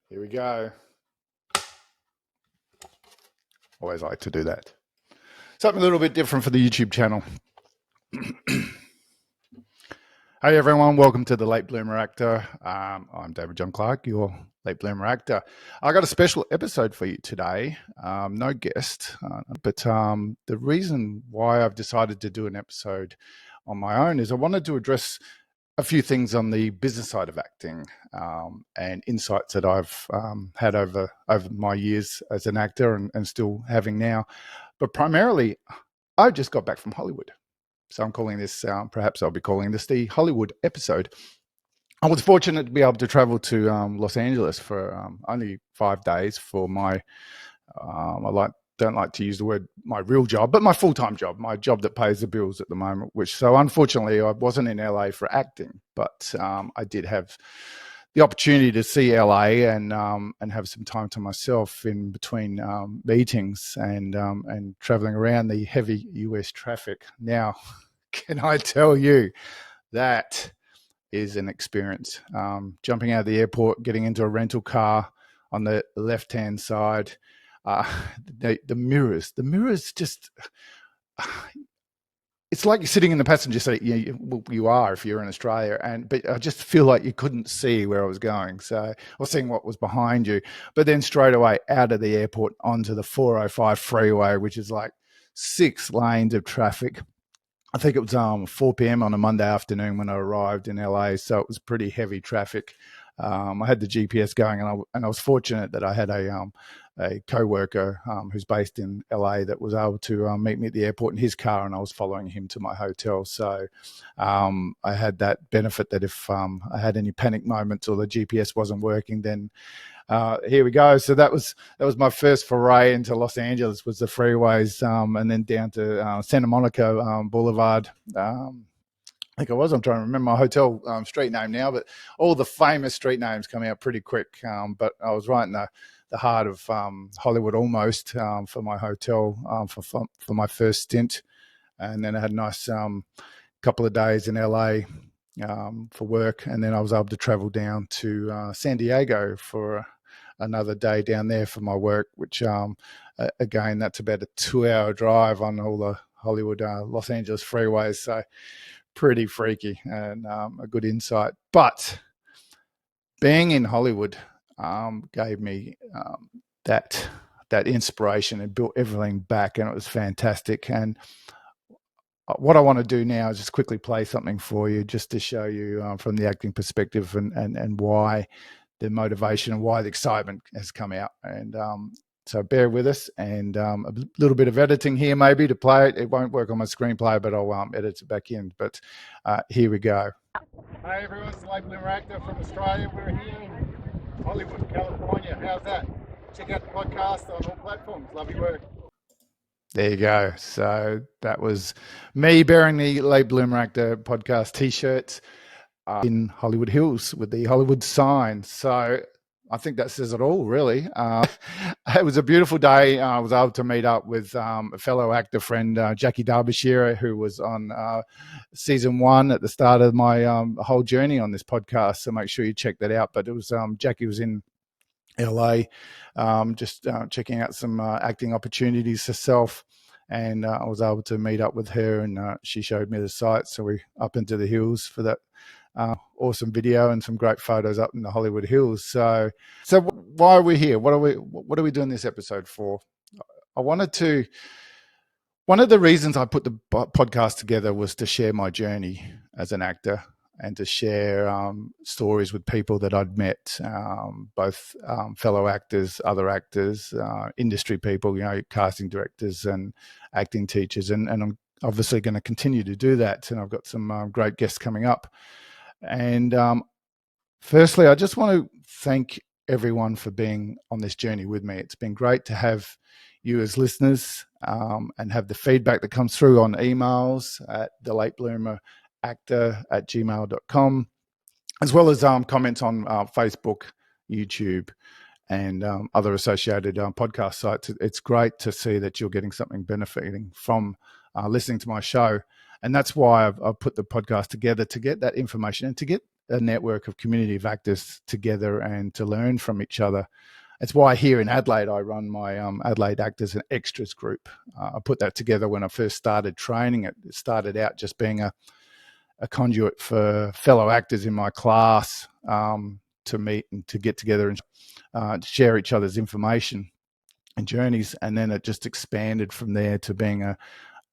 Here we go. Always like to do that. Something a little bit different for the YouTube channel. Hey everyone, welcome to the Late Bloomer Actor. I'm David John Clark, your Late Bloomer Actor. I got a special episode for you today. No guest, but the reason why I've decided to do an episode on my own is I wanted to address a few things on the business side of acting and insights that I've had over my years as an actor and still having now. But primarily, I just got back from Hollywood. So I'm calling this, perhaps I'll be calling this the Hollywood episode. I was fortunate to be able to travel to Los Angeles for only 5 days for my, don't like to use the word my real job, but my full-time job, my job that pays the bills at the moment, so unfortunately I wasn't in LA for acting, but I did have the opportunity to see LA and have some time to myself in between meetings and traveling around the heavy US traffic. Now, can I tell you that is an experience. Jumping out of the airport, getting into a rental car on the left-hand side, the mirrors just, it's like you're sitting in the passenger seat. You are if you're in Australia, but I just feel like you couldn't see where I was going, or seeing what was behind you. But then straight away out of the airport onto the 405 freeway, which is like 6 lanes of traffic. I think it was 4 p.m. on a Monday afternoon when I arrived in LA, so it was pretty heavy traffic. I had the GPS going, and I was fortunate that I had a co-worker who's based in LA that was able to meet me at the airport in his car, and I was following him to my hotel. So I had that benefit that if I had any panic moments or the GPS wasn't working, then here we go. So that was my first foray into Los Angeles, was the freeways, and then down to Santa Monica Boulevard. I think I'm trying to remember my hotel street name now, but all the famous street names come out pretty quick. But I was right in the heart of Hollywood almost for my hotel for my first stint. And then I had a nice couple of days in LA for work. And then I was able to travel down to San Diego for another day down there for my work, which again, that's about a 2-hour drive on all the Hollywood, Los Angeles freeways. So pretty freaky and a good insight. But being in Hollywood gave me that inspiration and built everything back, and it was fantastic. And what I want to do now is just quickly play something for you, just to show you from the acting perspective and why the motivation and why the excitement has come out. And so bear with us, and a little bit of editing here maybe to play it. It won't work on my screenplay, but I'll edit it back in. But here we go. Hey everyone, it's the Late Bloomer Actor from Australia. We're here in Hollywood, California. How's that? Check out the podcast on all platforms. Love your work. There you go. So that was me bearing the Late Bloomer Actor podcast t-shirts in Hollywood Hills with the Hollywood sign. So I think that says it all, really. It was a beautiful day. I was able to meet up with a fellow actor friend, Jacqui Darbyshire, who was on season 1 at the start of my whole journey on this podcast. So make sure you check that out. But it was Jacqui was in LA, just checking out some acting opportunities herself. And I was able to meet up with her, and she showed me the site. So we up into the hills for that awesome video and some great photos up in the Hollywood Hills. So why are we here? What are we doing this episode for? One of the reasons I put the podcast together was to share my journey as an actor and to share stories with people that I'd met, both fellow actors, other actors, industry people, casting directors and acting teachers. And I'm obviously going to continue to do that. And I've got some great guests coming up. And firstly, I just want to thank everyone for being on this journey with me. It's been great to have you as listeners and have the feedback that comes through on emails at thelatebloomeractor@gmail.com, as well as comments on Facebook, YouTube, and other associated podcast sites. It's great to see that you're getting something benefiting from listening to my show. And that's why I've put the podcast together, to get that information and to get a network of community of actors together and to learn from each other. It's why here in Adelaide, I run my Adelaide Actors and Extras group. I put that together when I first started training it. It started out just being a conduit for fellow actors in my class to meet and to get together and share each other's information and journeys. And then it just expanded from there to being a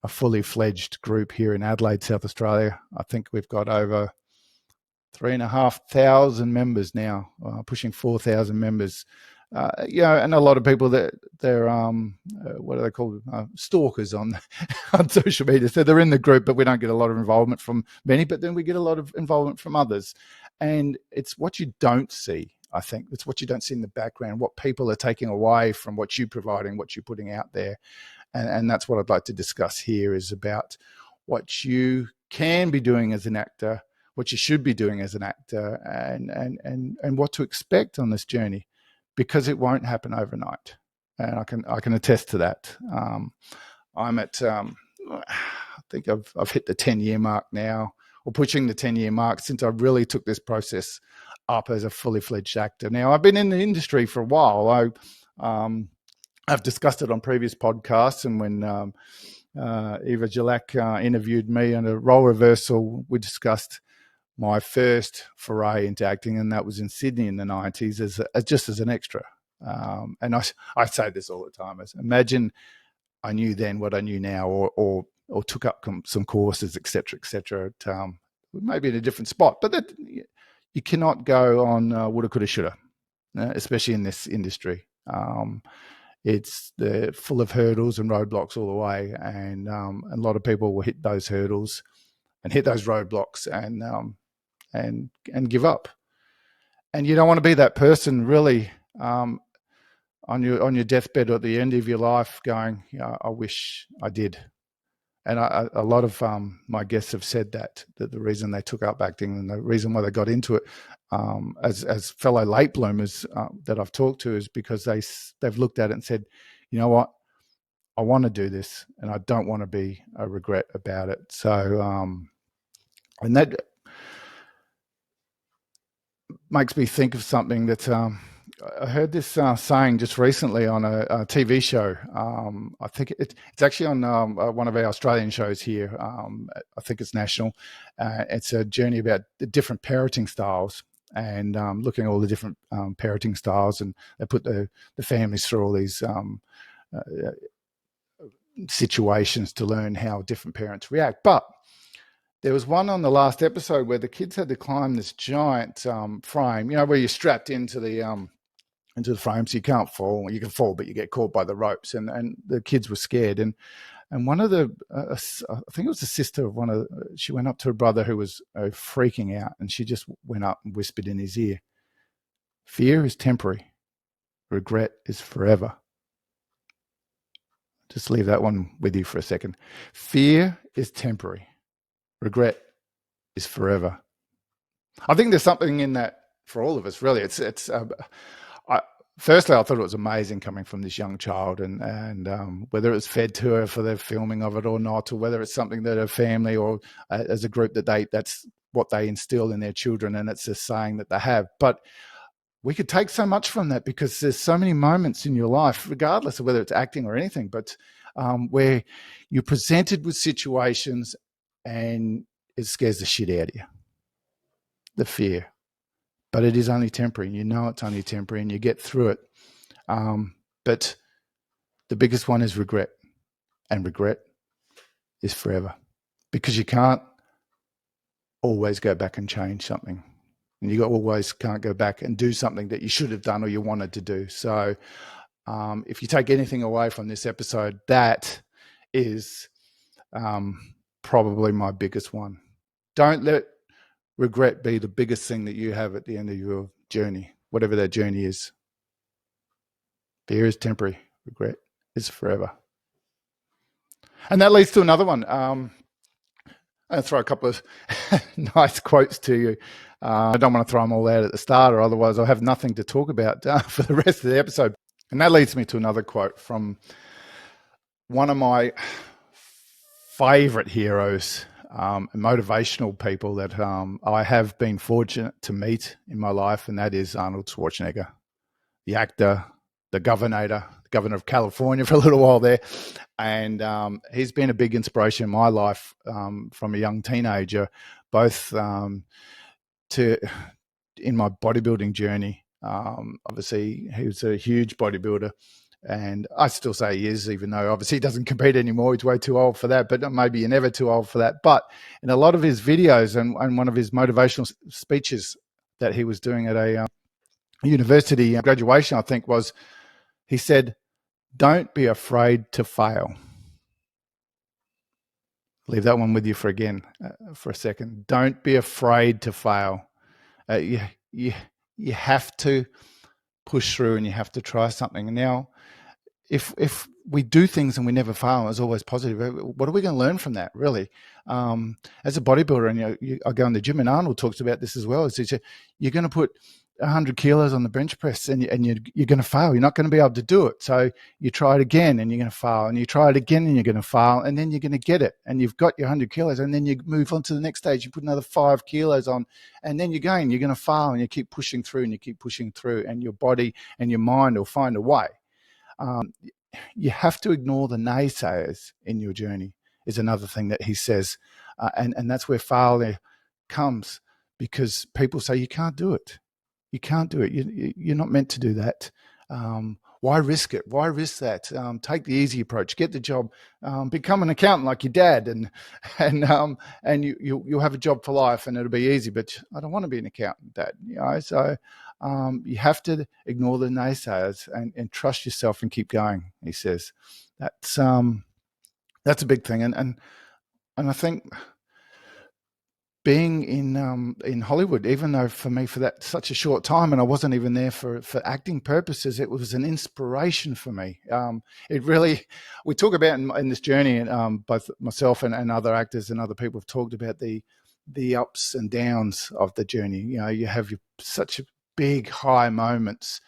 fully fledged group here in Adelaide, South Australia. I think we've got over 3,500 members now, pushing 4,000 members. And a lot of people that they're what are they called? Stalkers on on social media. So they're in the group, but we don't get a lot of involvement from many. But then we get a lot of involvement from others, and it's what you don't see. I think it's what you don't see in the background, what people are taking away from what you're providing, what you're putting out there, and that's what I'd like to discuss here is about what you can be doing as an actor, what you should be doing as an actor, and what to expect on this journey, because it won't happen overnight, and I can attest to that. I'm at I think I've hit the 10-year mark now, or pushing the 10-year mark since I really took this process up as a fully fledged actor. Now I've been in the industry for a while. I've discussed it on previous podcasts, and when Eva Jalak interviewed me on a role reversal, we discussed my first foray into acting, and that was in Sydney in the 90s as just as an extra. And I say this all the time: imagine I knew then what I knew now, or took up some courses, etc., etc. Maybe in a different spot, but that you cannot go on woulda, coulda, shoulda, especially in this industry. It's full of hurdles and roadblocks all the way, and a lot of people will hit those hurdles and hit those roadblocks and give up. And you don't want to be that person, really, on your deathbed or at the end of your life, going, I wish I did. And a lot of my guests have said that the reason they took up acting and the reason why they got into it, as fellow late bloomers that I've talked to, is because they've looked at it and said, you know what, I want to do this and I don't want to be a regret about it. So, and that makes me think of something that I heard this saying just recently on a TV show. I think it's actually on one of our Australian shows here. I think it's national. It's a journey about the different parenting styles and looking at all the different parenting styles, and they put the families through all these situations to learn how different parents react. But there was one on the last episode where the kids had to climb this giant frame, where you're strapped into the frame, so you can't fall. You can fall, but you get caught by the ropes. And the kids were scared. And one of the, I think it was the sister of she went up to her brother who was freaking out, and she just went up and whispered in his ear, "Fear is temporary. Regret is forever." Just leave that one with you for a second. Fear is temporary. Regret is forever. I think there's something in that for all of us, really. Firstly, I thought it was amazing coming from this young child, and whether it was fed to her for the filming of it or not, or whether it's something that her family or as a group that's what they instill in their children, and it's a saying that they have. But we could take so much from that, because there's so many moments in your life, regardless of whether it's acting or anything, but where you're presented with situations and it scares the shit out of you. The fear. But it is only temporary. You know it's only temporary, and you get through it. But the biggest one is regret. And regret is forever. Because you can't always go back and change something. And you always can't go back and do something that you should have done or you wanted to do. So if you take anything away from this episode, that is probably my biggest one. Don't let regret be the biggest thing that you have at the end of your journey, whatever that journey is. Fear is temporary. Regret is forever. And that leads to another one. I'm going to throw a couple of nice quotes to you. I don't want to throw them all out at the start, or otherwise I'll have nothing to talk about for the rest of the episode. And that leads me to another quote from one of my favorite heroes, motivational people that I have been fortunate to meet in my life, and that is Arnold Schwarzenegger, the actor, the governor of California for a little while there. And he's been a big inspiration in my life from a young teenager, both to in my bodybuilding journey. Obviously, he was a huge bodybuilder, and I still say he is, even though obviously he doesn't compete anymore. He's way too old for that, but maybe you're never too old for that. But in a lot of his videos and one of his motivational speeches that he was doing at a university graduation, I think, was he said, "Don't be afraid to fail." Leave that one with you for a second. Don't be afraid to fail. You have to push through, and you have to try something. Now, if we do things and we never fail, it's always positive. What are we going to learn from that, really? As a bodybuilder, and I go in the gym, and Arnold talks about this as well. Is you're going to put 100 kilos on the bench press, and you're going to fail. You're not going to be able to do it. So you try it again, and you're going to fail, and you try it again, and you're going to fail, and then you're going to get it, and you've got your 100 kilos, and then you move on to the next stage. You put another 5 kilos on, and then you're going to fail, and you keep pushing through, and you keep pushing through, and your body and your mind will find a way. You have to ignore the naysayers in your journey is another thing that he says. And that's where failure comes, because people say, you can't do it. You can't do it. You're not meant to do that. Why risk it? Why risk that? Take the easy approach. Get the job. Become an accountant like your dad, and you'll have a job for life, and it'll be easy. But I don't want to be an accountant, Dad. So you have to ignore the naysayers and trust yourself and keep going. He says that's a big thing, and I think being in Hollywood, even though for me for that such a short time, and I wasn't even there for acting purposes, it was an inspiration for me. It really, we talk about in this journey, both myself and other actors and other people have talked about the ups and downs of the journey. You have such big high moments,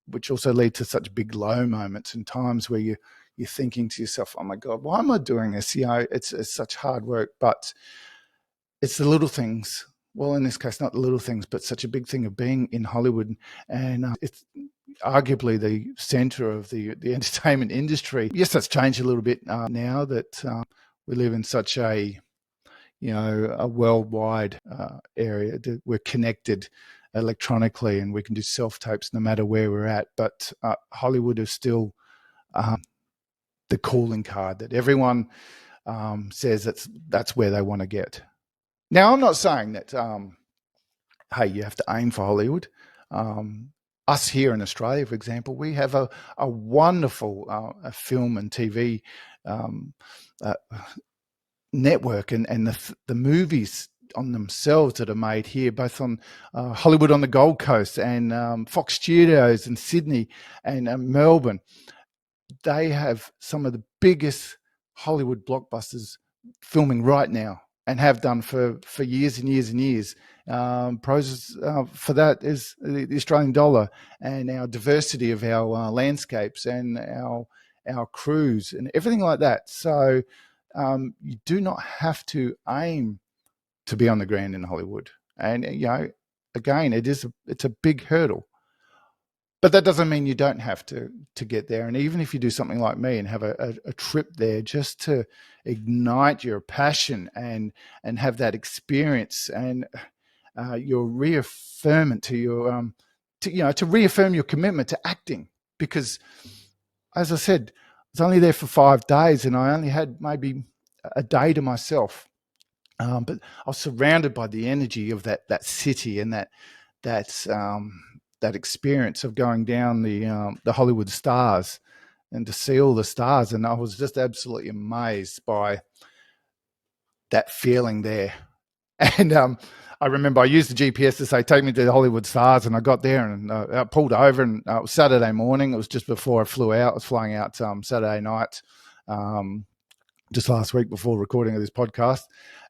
which also lead to such big low moments and times where you're thinking to yourself, oh my God, why am I doing this? It's such hard work, but it's the little things. Well, in this case, not the little things, but such a big thing of being in Hollywood. And it's arguably the center of the entertainment industry. Yes, that's changed a little bit now that we live in such a worldwide area. We're connected electronically, and we can do self-tapes no matter where we're at. But Hollywood is still the calling card that everyone says that's where they want to get. Now, I'm not saying that, hey, you have to aim for Hollywood. Us here in Australia, for example, we have a wonderful film and TV network, and the movies on themselves that are made here, both on Hollywood on the Gold Coast and Fox Studios in Sydney and Melbourne. They have some of the biggest Hollywood blockbusters filming right now, and have done for years and years and years. Pros for that is the Australian dollar and our diversity of our landscapes and our crews and everything like that. So you do not have to aim to be on the ground in Hollywood. And again, it's a big hurdle. But that doesn't mean you don't have to get there. And even if you do something like me and have a trip there just to ignite your passion and have that experience and your reaffirmation to your to reaffirm your commitment to acting, because as I said, I was only there for 5 days and I only had maybe a day to myself. But I was surrounded by the energy of that city and that experience of going down the Hollywood stars and to see all the stars. And I was just absolutely amazed by that feeling there. And I remember I used the GPS to say, take me to the Hollywood stars. And I got there and I pulled over, and it was Saturday morning. It was just before I flew out. I was flying out Saturday night, just last week before recording of this podcast.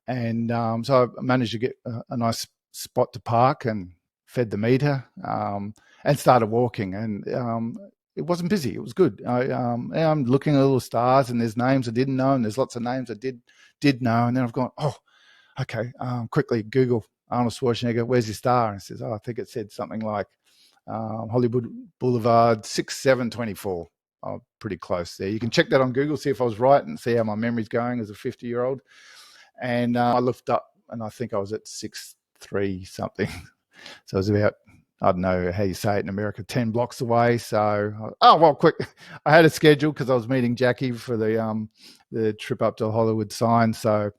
And so I managed to get a nice spot to park and fed the meter and started walking. And it wasn't busy. It was good. I'm looking at all the stars, and there's names I didn't know, and there's lots of names I did know, and then I've gone, oh, okay, quickly Google Arnold Schwarzenegger, where's his star? And it says, oh, I think it said something like Hollywood Boulevard 6724. Oh, pretty close there. You can check that on Google, see if I was right, and see how my memory's going as a 50-year-old. And I looked up, and I think I was at 6'3" something. So it was about, I don't know how you say it in America, 10 blocks away. So, quick. I had a schedule because I was meeting Jacqui for the trip up to Hollywood sign. So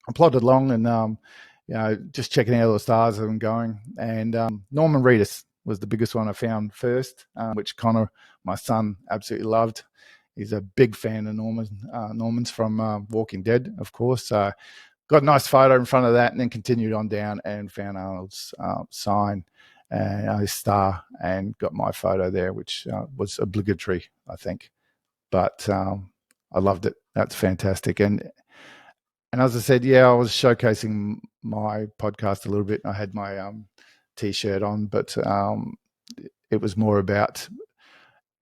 I plodded along and, just checking out all the stars as I'm going. And Norman Reedus was the biggest one I found first, which Connor, my son, absolutely loved. He's a big fan of Norman's from Walking Dead, of course. So got a nice photo in front of that, and then continued on down and found Arnold's sign and his star, and got my photo there, which was obligatory, I think. But I loved it. That's fantastic. And as I said, I was showcasing my podcast a little bit. I had my T-shirt on, but it was more about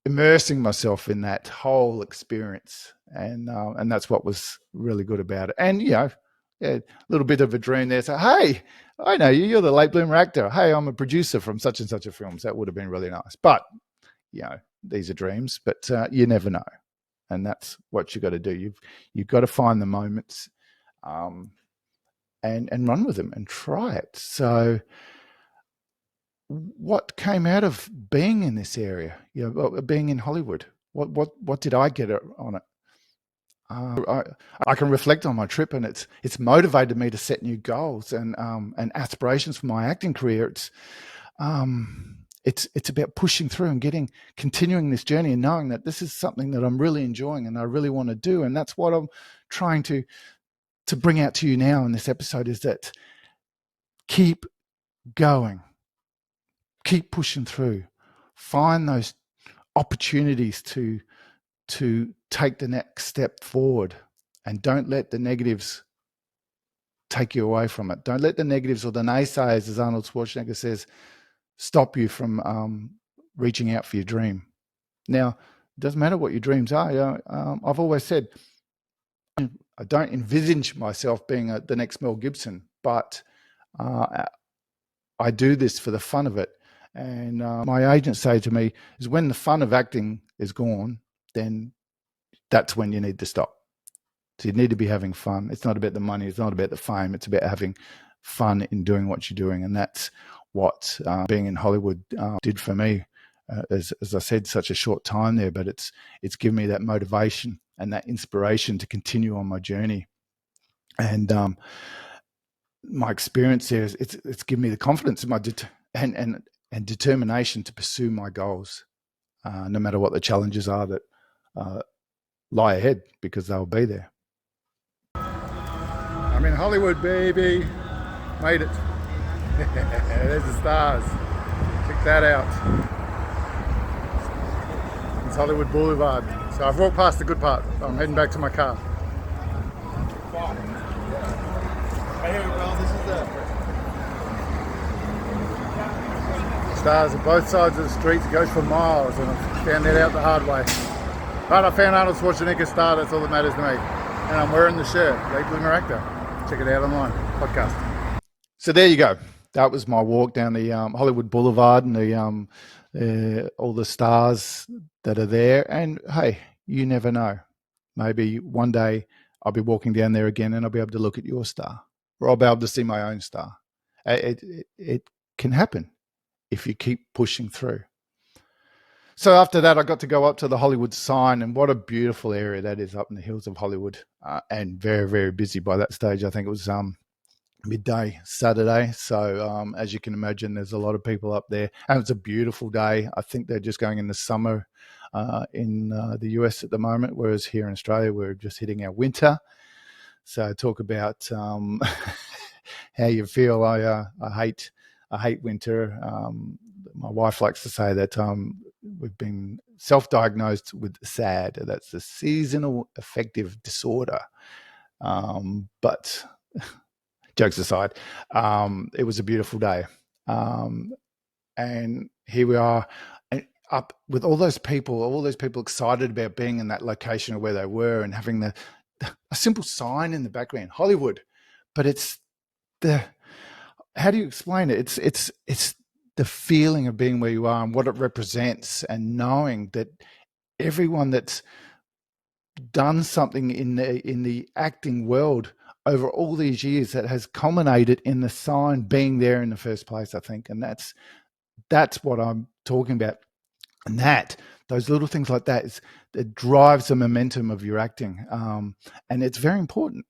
immersing myself in that whole experience, and that's what was really good about it. And a little bit of a dream there. So, hey, I know you. You're the late bloomer actor. Hey, I'm a producer from such and such a film. So that would have been really nice. But these are dreams. But you never know, and that's what you got to do. You've got to find the moments, and run with them and try it. So, what came out of being in this area? Being in Hollywood. What did I get on it? I can reflect on my trip, and it's motivated me to set new goals and aspirations for my acting career. It's about pushing through and continuing this journey, and knowing that this is something that I'm really enjoying and I really want to do. And that's what I'm trying to bring out to you now in this episode, is that keep going, keep pushing through, find those opportunities to take the next step forward, and don't let the negatives take you away from it. Don't let the negatives or the naysayers, as Arnold Schwarzenegger says, stop you from reaching out for your dream. Now, it doesn't matter what your dreams are. I've always said I don't envisage myself being the next Mel Gibson, but I do this for the fun of it. And my agents say to me, is when the fun of acting is gone, then that's when you need to stop. So you need to be having fun. It's not about the money. It's not about the fame. It's about having fun in doing what you're doing. And that's what being in Hollywood did for me. As I said, such a short time there, but it's given me that motivation and that inspiration to continue on my journey. And my experience there, it's given me the confidence in my and determination to pursue my goals, no matter what the challenges are that lie ahead, because they'll be there. I'm in Hollywood, baby. Made it. There's the stars. Check that out. It's Hollywood Boulevard. So I've walked past the good part. I'm heading back to my car. Stars at both sides of the street. It goes for miles, and I found that out the hard way. But I found Arnold Schwarzenegger's star. That's all that matters to me. And I'm wearing the shirt. Late bloomer actor. Check it out online. Podcast. So there you go. That was my walk down the Hollywood Boulevard and the all the stars that are there. And hey, you never know. Maybe one day I'll be walking down there again, and I'll be able to look at your star, or I'll be able to see my own star. It can happen if you keep pushing through. So after that, I got to go up to the Hollywood sign, and what a beautiful area that is up in the hills of Hollywood, and very, very busy by that stage. I think it was midday Saturday. So as you can imagine, there's a lot of people up there, and it's a beautiful day. I think they're just going into summer in the US at the moment, whereas here in Australia, we're just hitting our winter. So talk about how you feel. I hate winter. My wife likes to say that we've been self-diagnosed with SAD. That's the seasonal affective disorder. But jokes aside, it was a beautiful day. And here we are. And up with all those people excited about being in that location or where they were, and having a simple sign in the background, Hollywood. But it's the, how do you explain it? It's the feeling of being where you are and what it represents, and knowing that everyone that's done something in the acting world over all these years, that has culminated in the sign being there in the first place, I think. And that's what I'm talking about. And those little things like that it drives the momentum of your acting. And it's very important.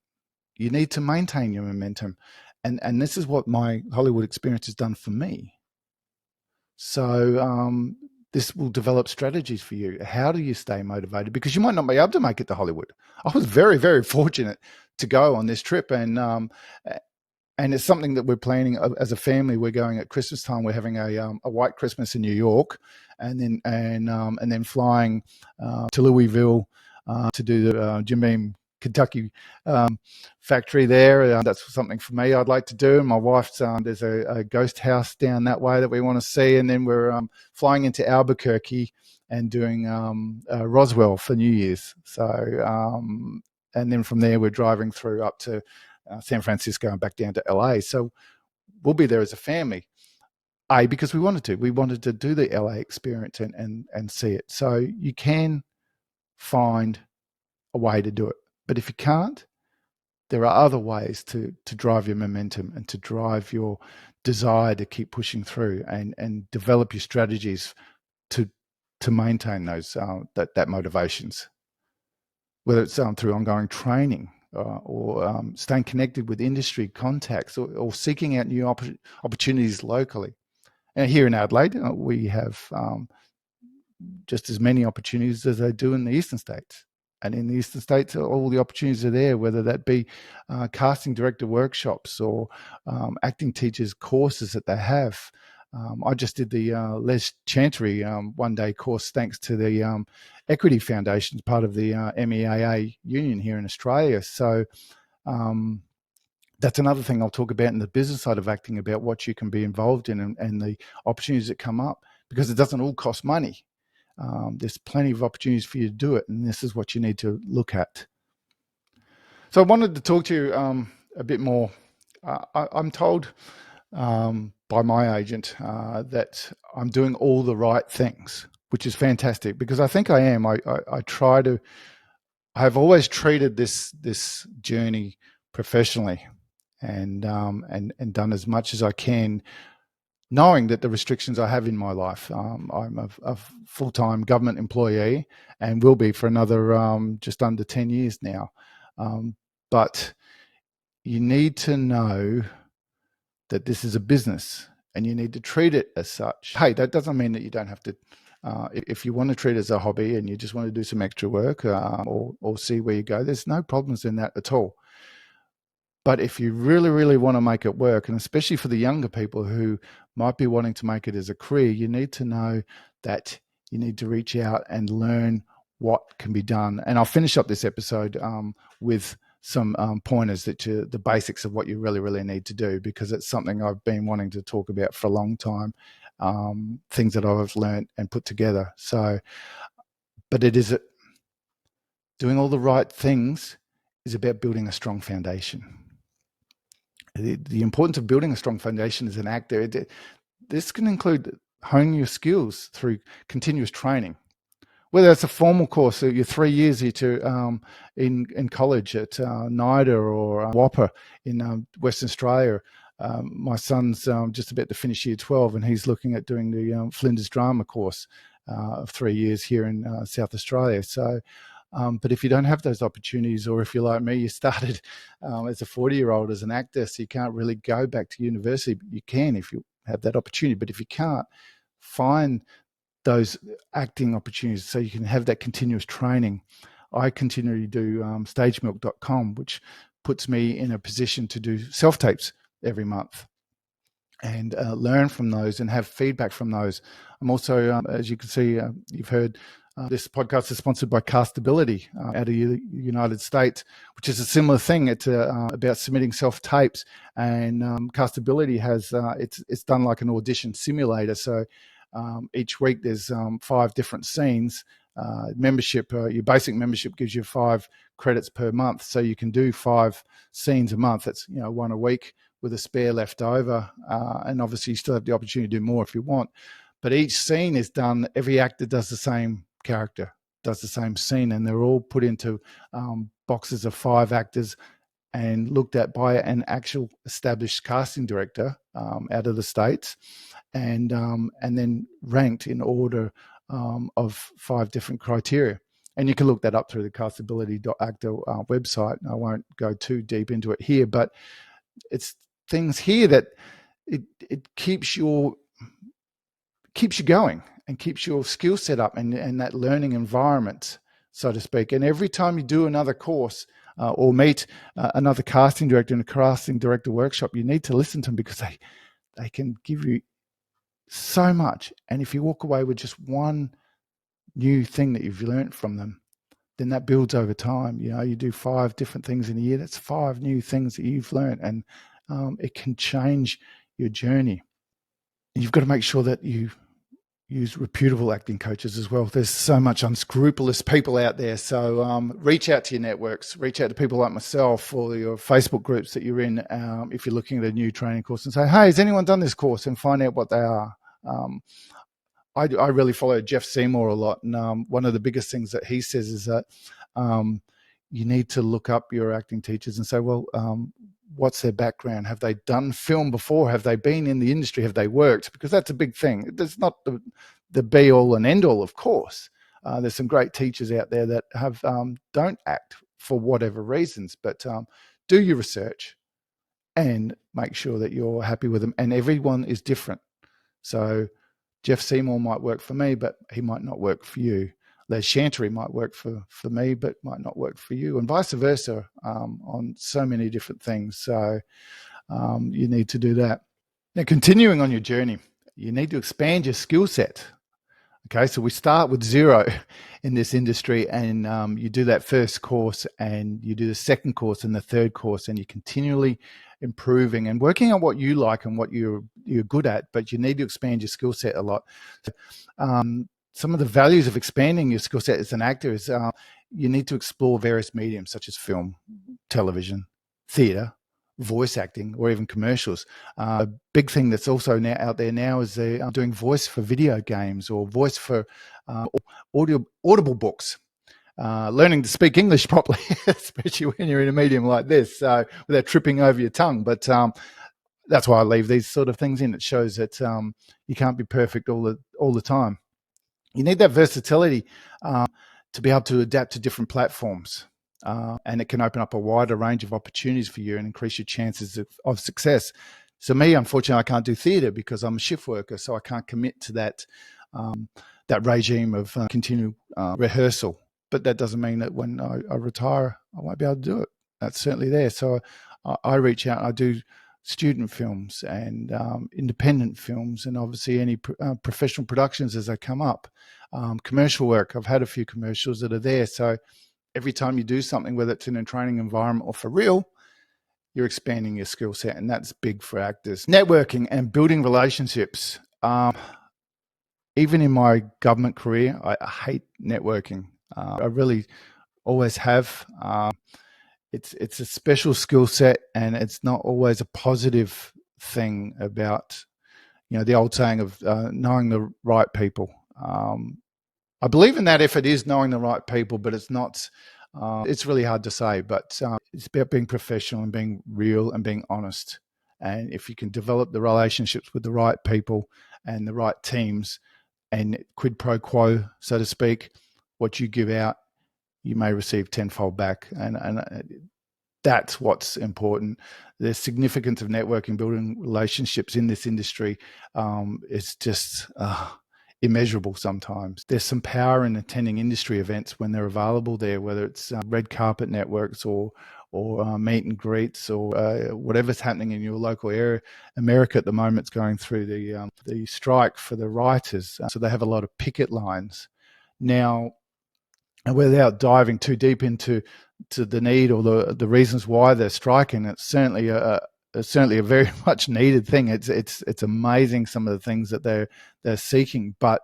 You need to maintain your momentum. And this is what my Hollywood experience has done for me. So this will develop strategies for you. How do you stay motivated? Because you might not be able to make it to Hollywood. I was very, very fortunate to go on this trip, and it's something that we're planning as a family. We're going at Christmas time. We're having a white Christmas in New York, and then flying to Louisville to do the Jim Beam Kentucky factory there. That's something for me I'd like to do. And my wife's there's a ghost house down that way that we want to see, and then we're flying into Albuquerque and doing Roswell for New Year's. So and then from there we're driving through up to San Francisco and back down to LA. So we'll be there as a family. Because we wanted to do the LA experience and see it. So you can find a way to do it. But if you can't, there are other ways to drive your momentum and to drive your desire to keep pushing through, and develop your strategies to maintain those that motivations, whether it's through ongoing training or staying connected with industry contacts, or seeking out new opportunities locally. And here in Adelaide, we have just as many opportunities as they do in the eastern states. And in the eastern states, all the opportunities are there, whether that be casting director workshops or acting teachers courses that they have. I just did the Les Chantry one-day course thanks to the Equity Foundation, part of the MEAA union here in Australia. So that's another thing I'll talk about in the business side of acting, about what you can be involved in and the opportunities that come up, because it doesn't all cost money. There's plenty of opportunities for you to do it, and this is what you need to look at. So I wanted to talk to you a bit more. I'm told by my agent that I'm doing all the right things, which is fantastic, because I think I am. I have always treated this journey professionally, and done as much as I can, knowing that the restrictions I have in my life. I'm a full-time government employee and will be for another just under 10 years now. But you need to know that this is a business, and you need to treat it as such. Hey, that doesn't mean that you don't have to, if you want to treat it as a hobby and you just want to do some extra work or see where you go, there's no problems in that at all. But if you really, really want to make it work, and especially for the younger people who might be wanting to make it as a career, you need to know that you need to reach out and learn what can be done. And I'll finish up this episode with some pointers the basics of what you really, really need to do, because it's something I've been wanting to talk about for a long time, things that I've learned and put together. So, but doing all the right things is about building a strong foundation. The importance of building a strong foundation as an actor, this can include honing your skills through continuous training, whether it's a formal course, so you're 3 years in college at NIDA or WAPA in Western Australia. My son's just about to finish year 12, and he's looking at doing the Flinders Drama course of 3 years here in South Australia. So, but if you don't have those opportunities, or if you're like me, you started as a 40-year-old as an actor, so you can't really go back to university. But you can if you have that opportunity. But if you can't, find those acting opportunities so you can have that continuous training. I continually do stagemilk.com, which puts me in a position to do self-tapes every month and learn from those and have feedback from those. I'm also, as you can see, you've heard, this podcast is sponsored by Castability out of the United States, which is a similar thing. It's about submitting self-tapes, and Castability has, it's done like an audition simulator. So Each week there's 5 different scenes. Membership, your basic membership gives you 5 credits per month, so you can do 5 scenes a month. That's, you know, 1 a week with a spare left over, and obviously you still have the opportunity to do more if you want. But each scene is done, every actor does the same character, does the same scene, and they're all put into boxes of 5 actors and looked at by an actual established casting director out of the States, and then ranked in order of 5 different criteria. And you can look that up through the castability.actor website. I won't go too deep into it here, but it's things here that it keeps you going and keeps your skill set up and that learning environment, so to speak. And every time you do another course or meet another casting director in a casting director workshop, you need to listen to them, because they can give you so much. And if you walk away with just one new thing that you've learned from them, then that builds over time. You know, you do 5 different things in a year, that's 5 new things that you've learned, and it can change your journey. You've got to make sure that you use reputable acting coaches as well. There's so much unscrupulous people out there. So reach out to your networks, reach out to people like myself or your Facebook groups that you're in if you're looking at a new training course, and say, hey, has anyone done this course? And find out what they are. I really follow Jeff Seymour a lot. And one of the biggest things that he says is that you need to look up your acting teachers and say, well, what's their background? Have they done film before? Have they been in the industry? Have they worked? Because that's a big thing. It's not the be all and end all, of course. There's some great teachers out there that have don't act for whatever reasons, but do your research and make sure that you're happy with them. And everyone is different. So Jeff Seymour might work for me, but he might not work for you. Les Chantery might work for me, but might not work for you, and vice versa on so many different things. So you need to do that. Now, continuing on your journey, you need to expand your skill set. Okay, so we start with 0 in this industry, and you do that first course, and you do the second course and the third course, and you're continually improving and working on what you like and what you're good at, but you need to expand your skill set a lot. Some of the values of expanding your skill set as an actor is you need to explore various mediums such as film, television, theatre, voice acting, or even commercials. A big thing that's also now out there now is they're doing voice for video games or voice for audible books. Learning to speak English properly, especially when you're in a medium like this, without tripping over your tongue. But that's why I leave these sort of things in. It shows that you can't be perfect all the time. You need that versatility to be able to adapt to different platforms, and it can open up a wider range of opportunities for you and increase your chances of success. So me, unfortunately, I can't do theatre because I'm a shift worker, so I can't commit to that regime of continual rehearsal. But that doesn't mean that when I retire, I won't be able to do it. That's certainly there. So I reach out and I do student films and independent films, and obviously any professional productions as they come up. Commercial work, I've had a few commercials that are there. So every time you do something, whether it's in a training environment or for real, you're expanding your skill set, and that's big for actors. Networking and building relationships. Even in my government career, I hate networking. I really always have. It's a special skill set, and it's not always a positive thing about, the old saying of knowing the right people. I believe in that if it is knowing the right people, but it's not. It's really hard to say, but it's about being professional and being real and being honest. And if you can develop the relationships with the right people and the right teams, and quid pro quo, so to speak, what you give out, you may receive tenfold back. And that's what's important. The significance of networking, building relationships in this industry is just immeasurable sometimes. There's some power in attending industry events when they're available there, whether it's red carpet networks or meet and greets or whatever's happening in your local area. America at the moment is going through the strike for the writers, so they have a lot of picket lines now. And without diving too deep into the need or the reasons why they're striking, it's certainly a certainly a very much needed thing. It's amazing some of the things that they're seeking, but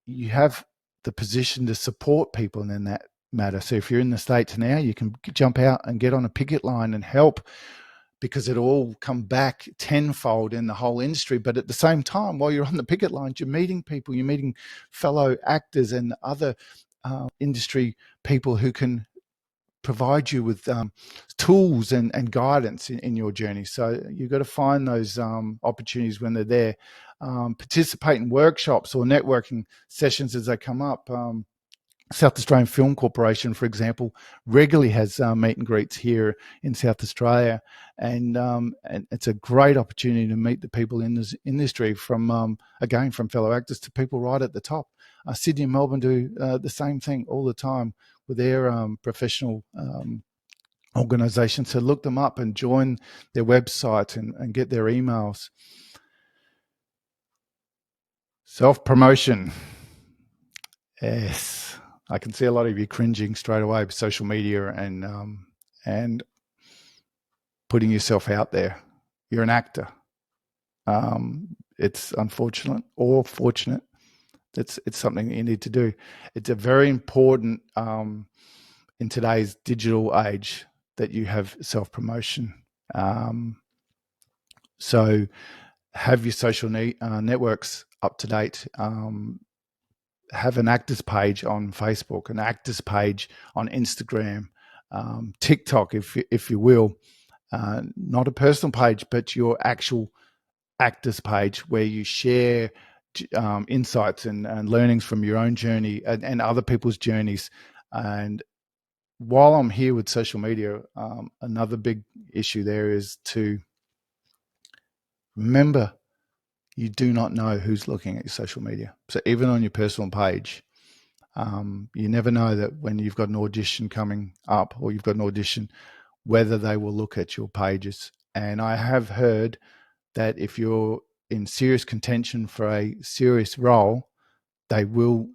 you have the position to support people in that matter. So if you're in the States now, you can jump out and get on a picket line and help, because it'll all come back tenfold in the whole industry. But at the same time, while you're on the picket lines, you're meeting people, you're meeting fellow actors and other industry people who can provide you with tools and guidance in your journey. So you've got to find those opportunities when they're there. Participate in workshops or networking sessions as they come up. South Australian Film Corporation, for example, regularly has meet and greets here in South Australia, and it's a great opportunity to meet the people in this industry, from again, from fellow actors to people right at the top. Sydney and Melbourne do the same thing all the time with their professional organisations. So look them up and join their website and get their emails. Self-promotion. Yes. I can see a lot of you cringing straight away with social media and putting yourself out there. You're an actor. It's unfortunate or fortunate. It's something that you need to do. It's a very important in today's digital age that you have self-promotion. So have your social networks up to date. Have an actors page on Facebook, an actors page on Instagram, TikTok, if you will, not a personal page, but your actual actors page where you share insights and learnings from your own journey and other people's journeys. And while I'm here with social media, another big issue there is to remember, you do not know who's looking at your social media. So even on your personal page, you never know that when you've got an audition coming up or you've got an audition, whether they will look at your pages. And I have heard that if you're in serious contention for a serious role, they will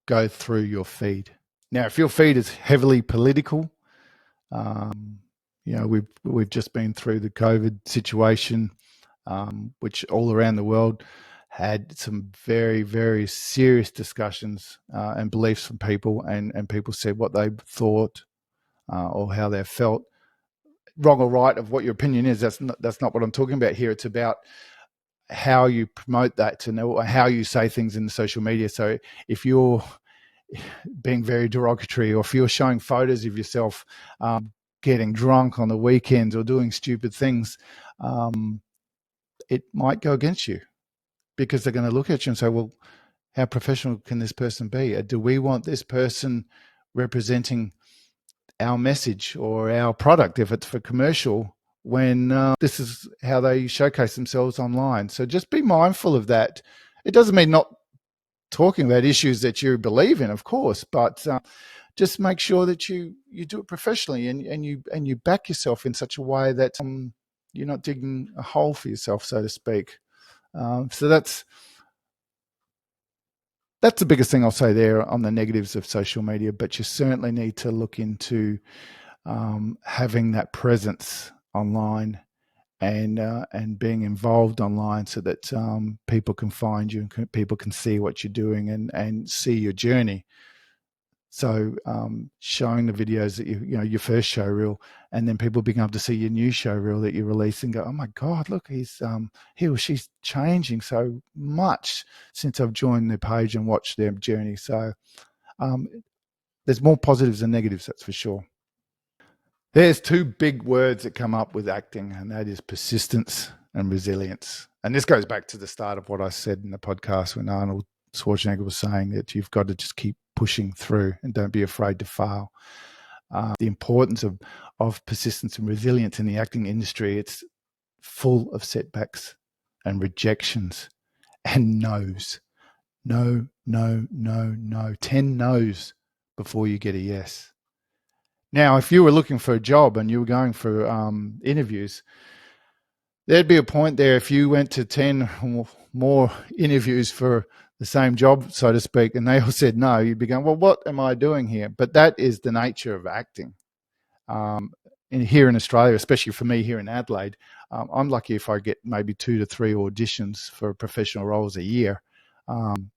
go through your feed. Now, if your feed is heavily political, we've just been through the COVID situation, which all around the world had some very, very serious discussions and beliefs from people, and people said what they thought or how they felt. Wrong or right of what your opinion is, that's not what I'm talking about here. It's about how you promote that, to know how you say things in the social media. So if you're being very derogatory, or if you're showing photos of yourself getting drunk on the weekends or doing stupid things, it might go against you, because they're going to look at you and say, well, how professional can this person be? Do we want this person representing our message or our product, if it's for commercial, when this is how they showcase themselves online? So just be mindful of that. It doesn't mean not talking about issues that you believe in, of course, but just make sure that you do it professionally and you back yourself in such a way that you're not digging a hole for yourself, so to speak. So that's the biggest thing I'll say there on the negatives of social media. But you certainly need to look into having that presence online and being involved online, so that people can find you and people can see what you're doing and see your journey. So showing the videos that your first show reel, and then people being able to see your new show reel that you release and go, oh my God, look, he or she's changing so much since I've joined their page and watched their journey. So there's more positives than negatives, that's for sure. There's two big words that come up with acting, and that is persistence and resilience. And this goes back to the start of what I said in the podcast when Arnold Schwarzenegger was saying that you've got to just keep pushing through and don't be afraid to fail. The importance of persistence and resilience in the acting industry, it's full of setbacks and rejections and no's. No, no, no, no. 10 no's before you get a yes. Now, if you were looking for a job and you were going for interviews, there'd be a point there if you went to 10 or more interviews for the same job, so to speak, and they all said no, you'd be going, well, what am I doing here? But that is the nature of acting. here in Australia, especially for me here in Adelaide, I'm lucky if I get maybe 2 to 3 auditions for professional roles a year, and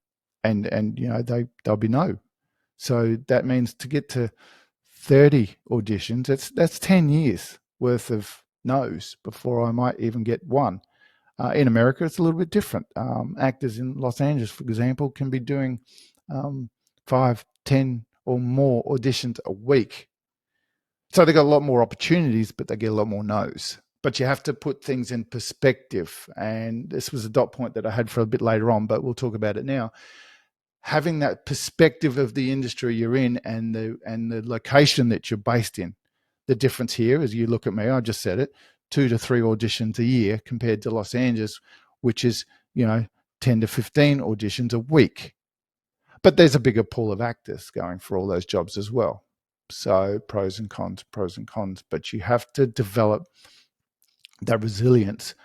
they'll be no. So that means to get to 30 auditions, that's 10 years worth of no's before I might even get one. In America, it's a little bit different. Actors in Los Angeles, for example, can be doing 5, 10 or more auditions a week. So they got a lot more opportunities, but they get a lot more no's. But you have to put things in perspective. And this was a dot point that I had for a bit later on, but we'll talk about it now. Having that perspective of the industry you're in and the location that you're based in. The difference here, as you look at me, I just said it, 2 to 3 auditions a year compared to Los Angeles, which is 10 to 15 auditions a week. But there's a bigger pool of actors going for all those jobs as well. So pros and cons. But you have to develop that resilience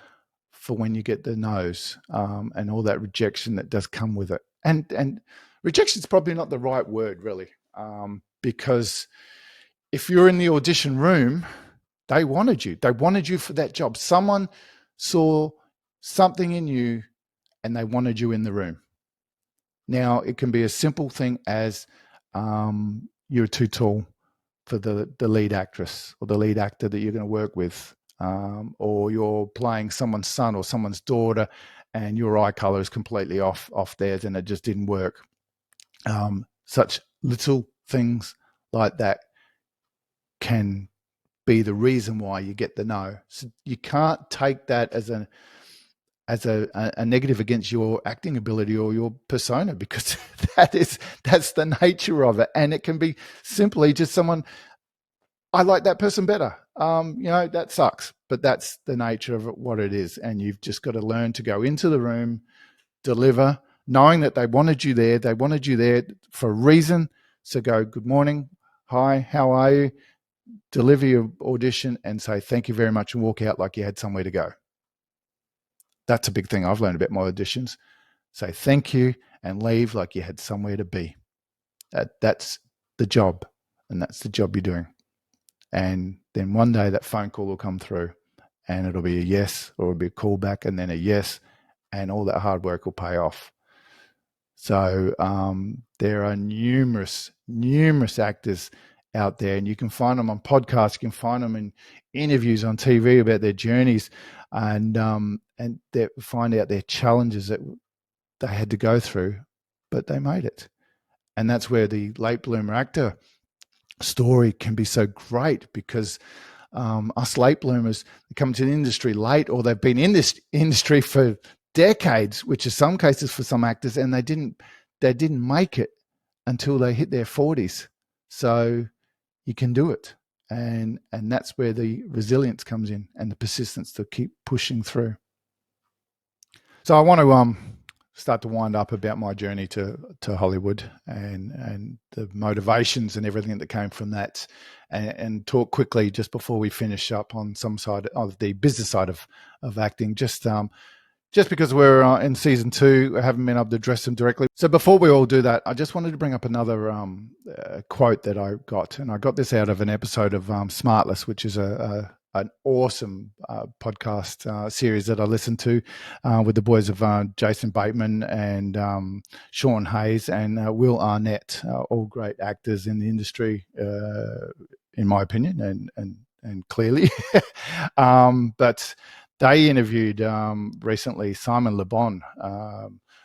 for when you get the no's and all that rejection that does come with it. And rejection is probably not the right word, really, because if you're in the audition room, they wanted you. They wanted you for that job. Someone saw something in you and they wanted you in the room. Now, it can be a simple thing as you're too tall for the lead actress or the lead actor that you're going to work with, or you're playing someone's son or someone's daughter and your eye color is completely off theirs and it just didn't work. Such little things like that can be the reason why you get the no. So you can't take that as a negative against your acting ability or your persona, because that's the nature of it. And it can be simply just someone, I like that person better. That sucks, but that's the nature of it, what it is. And you've just got to learn to go into the room, deliver, knowing that they wanted you there. They wanted you there for a reason. So go, good morning, hi, how are you? Deliver your audition and say, thank you very much, and walk out like you had somewhere to go. That's a big thing I've learned about my auditions. Say thank you and leave like you had somewhere to be. That's the job, and that's the job you're doing. And then one day that phone call will come through and it'll be a yes, or it'll be a call back and then a yes, and all that hard work will pay off. So there are numerous actors out there, and you can find them on podcasts, you can find them in interviews on TV about their journeys, and they find out their challenges that they had to go through, but they made it. And that's where the late bloomer actor story can be so great, because us late bloomers come to the industry late, or they've been in this industry for decades, which is some cases for some actors, and they didn't make it until they hit their 40s. So you can do it, and that's where the resilience comes in and the persistence to keep pushing through. So I want to start to wind up about my journey to Hollywood and the motivations and everything that came from that, and talk quickly just before we finish up on some side of the business side of acting. Just because we're in season 2, I haven't been able to address them directly. So before we all do that, I just wanted to bring up another quote that I got, and I got this out of an episode of Smartless, which is an awesome podcast series that I listened to with the boys of Jason Bateman and Sean Hayes and Will Arnett, all great actors in the industry, in my opinion, and clearly. But they interviewed recently Simon Le Bon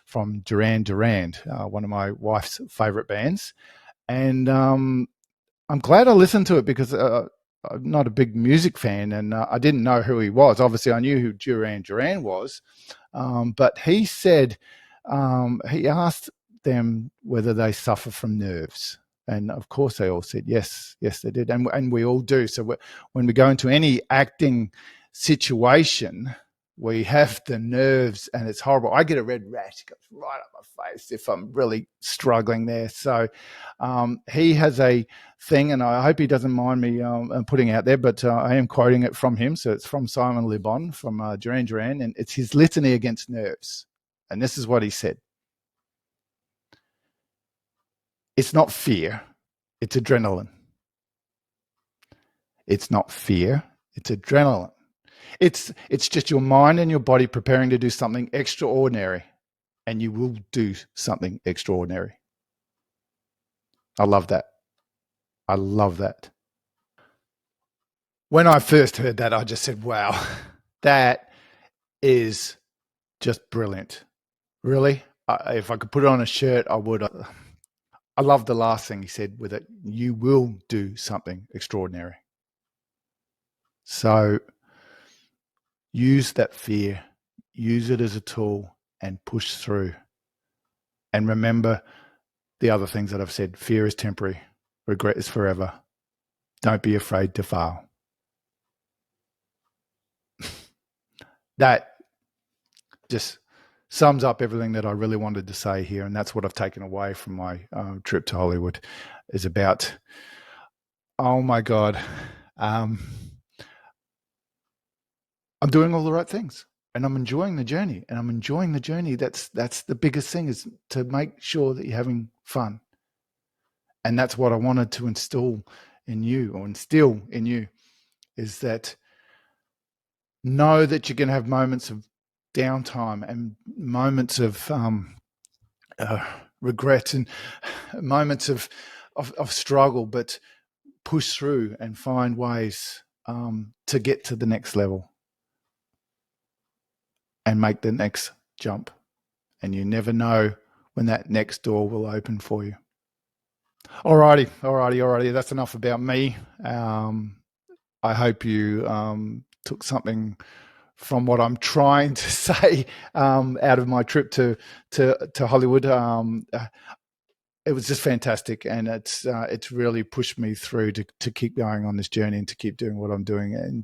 from Duran Duran, one of my wife's favorite bands. And I'm glad I listened to it, because I'm not a big music fan, and I didn't know who he was. Obviously, I knew who Duran Duran was, but he said, he asked them whether they suffer from nerves. And of course, they all said yes, they did, and we all do. So when we go into any acting situation, we have the nerves, and it's horrible. I get a red rash, it goes right up my face if I'm really struggling there. So he has a thing, and I hope he doesn't mind me putting it out there, but I am quoting it from him. So it's from Simon Le Bon from Duran Duran, and it's his litany against nerves. And this is what he said. It's not fear, it's adrenaline. It's not fear, it's adrenaline. It's just your mind and your body preparing to do something extraordinary, and you will do something extraordinary. I love that. I love that. When I first heard that, I just said, wow, that is just brilliant. Really? If I could put it on a shirt, I would. I love the last thing he said with it. You will do something extraordinary. So use that fear, use it as a tool and push through. And remember the other things that I've said. Fear is temporary. Regret is forever. Don't be afraid to fail. That just sums up everything that I really wanted to say here. And that's what I've taken away from my trip to Hollywood, is about, oh my God, I'm doing all the right things and I'm enjoying the journey, and I'm enjoying the journey. That's the biggest thing, is to make sure that you're having fun. And that's what I wanted to instill in you, is that know that you're going to have moments of downtime and moments of regret and moments of struggle, but push through and find ways to get to the next level and make the next jump. And you never know when that next door will open for you. Alrighty. That's enough about me. I hope you took something from what I'm trying to say out of my trip to Hollywood. It was just fantastic, and it's really pushed me through to keep going on this journey and to keep doing what I'm doing, and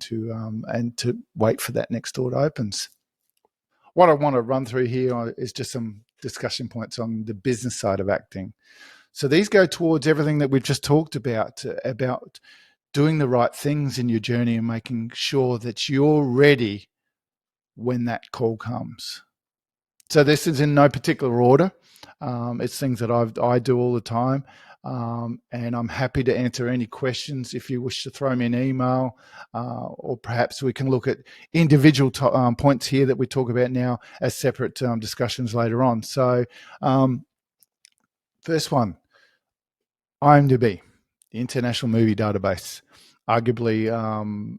to wait for that next door to open. What I want to run through here is just some discussion points on the business side of acting. So these go towards everything that we've just talked about doing the right things in your journey and making sure that you're ready when that call comes. So this is in no particular order. It's things that I do all the time. And I'm happy to answer any questions if you wish to throw me an email, or perhaps we can look at individual points here that we talk about now as separate discussions later on. So first one, IMDb, the International Movie Database, arguably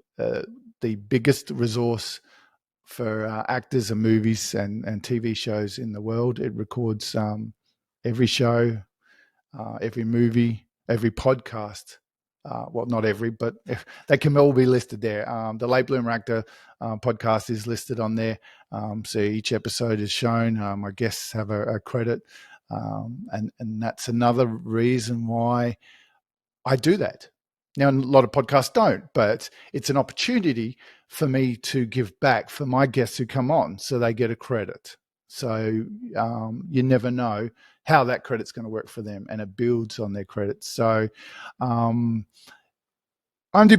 the biggest resource for actors and movies and TV shows in the world. It records every show, every movie, every podcast. Well, not every, but they can all be listed there. The Late Bloomer Actor podcast is listed on there. So each episode is shown. My guests have a credit. And that's another reason why I do that. Now, a lot of podcasts don't, but it's an opportunity for me to give back for my guests who come on, so they get a credit. So you never know how that credit's going to work for them, and it builds on their credits. So IMDb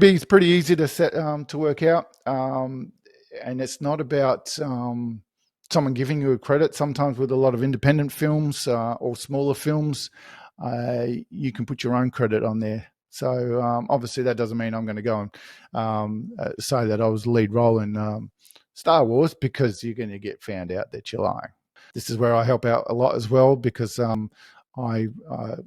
is pretty easy to set to work out, and it's not about someone giving you a credit. Sometimes with a lot of independent films or smaller films, you can put your own credit on there. So obviously that doesn't mean I'm going to go and say that I was the lead role in Star Wars, because you're going to get found out that you're lying. This is where I help out a lot as well, because I